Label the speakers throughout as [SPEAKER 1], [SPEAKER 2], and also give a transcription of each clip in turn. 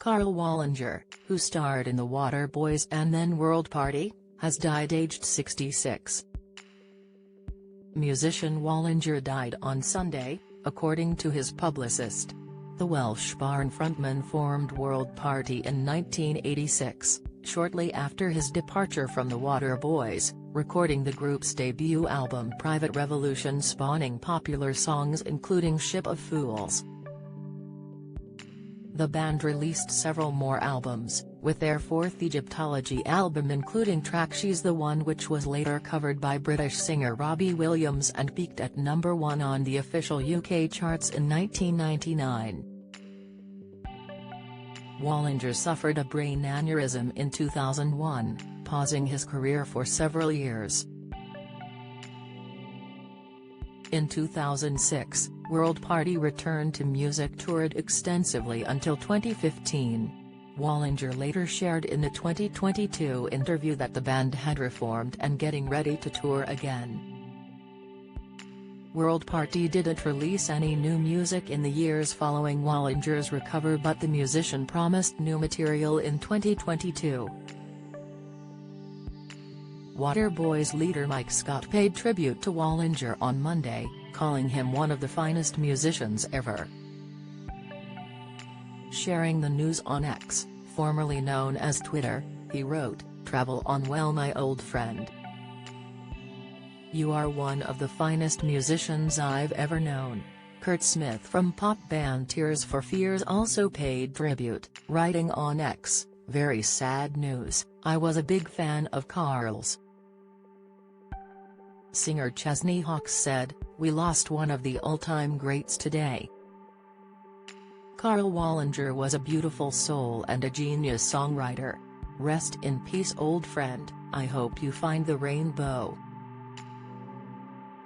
[SPEAKER 1] Karl Wallinger, who starred in the Waterboys and World Party, has died aged 66. Musician Wallinger died on Sunday, according to his publicist. The Welsh Barn frontman formed World Party in 1986, shortly after his departure from the Waterboys, recording the group's debut album Private Revolution, spawning popular songs including Ship of Fools. The band released several more albums, with their fourth Egyptology album including track She's the One, which was later covered by British singer Robbie Williams and peaked at number 1 on the official UK charts in 1999. Wallinger suffered a brain aneurysm in 2001, pausing his career for several years. In 2006, World Party returned to music, toured extensively until 2015. Wallinger later shared in a 2022 interview that the band had reformed and getting ready to tour again. World Party didn't release any new music in the years following Wallinger's recovery, but the musician promised new material in 2022. Waterboys leader Mike Scott paid tribute to Wallinger on Monday, calling him one of the finest musicians ever. Sharing the news on X, formerly known as Twitter, he wrote, "Travel on well, my old friend. You are one of the finest musicians I've ever known." Kurt Smith from pop band Tears for Fears also paid tribute, writing on X, "Very sad news, I was a big fan of Karl's." Singer Chesney Hawkes said, "We lost one of the all-time greats today. Karl Wallinger was a beautiful soul and a genius songwriter. Rest in peace, old friend, I hope you find the rainbow.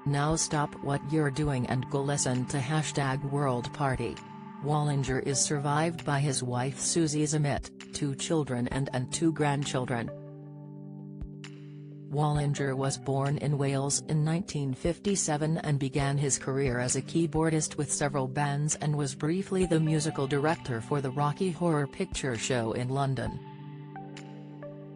[SPEAKER 1] Now stop what you're doing and go listen to #World Party. Wallinger is survived by his wife Susie Zamit, 2 children and 2 grandchildren. Wallinger was born in Wales in 1957 and began his career as a keyboardist with several bands and was briefly the musical director for the Rocky Horror Picture Show in London.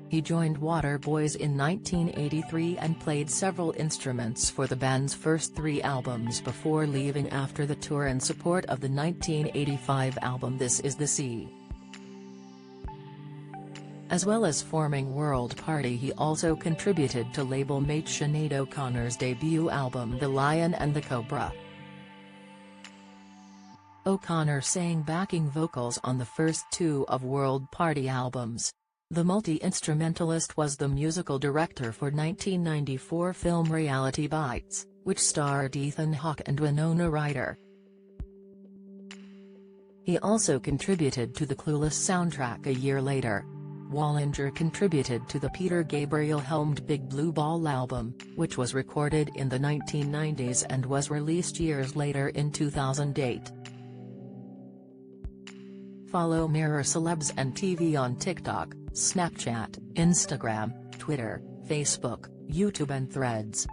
[SPEAKER 1] He joined Waterboys in 1983 and played several instruments for the band's first 3 albums before leaving after the tour in support of the 1985 album This Is the Sea. As well as forming World Party, he also contributed to label mate Sinead O'Connor's debut album The Lion and the Cobra. O'Connor sang backing vocals on the first 2 of World Party albums. The multi-instrumentalist was the musical director for 1994 film Reality Bites, which starred Ethan Hawke and Winona Ryder. He also contributed to the Clueless soundtrack a year later. Wallinger contributed to the Peter Gabriel-helmed Big Blue Ball album, which was recorded in the 1990s and was released years later in 2008. Follow Mirror Celebs and TV on TikTok, Snapchat, Instagram, Twitter, Facebook, YouTube and Threads.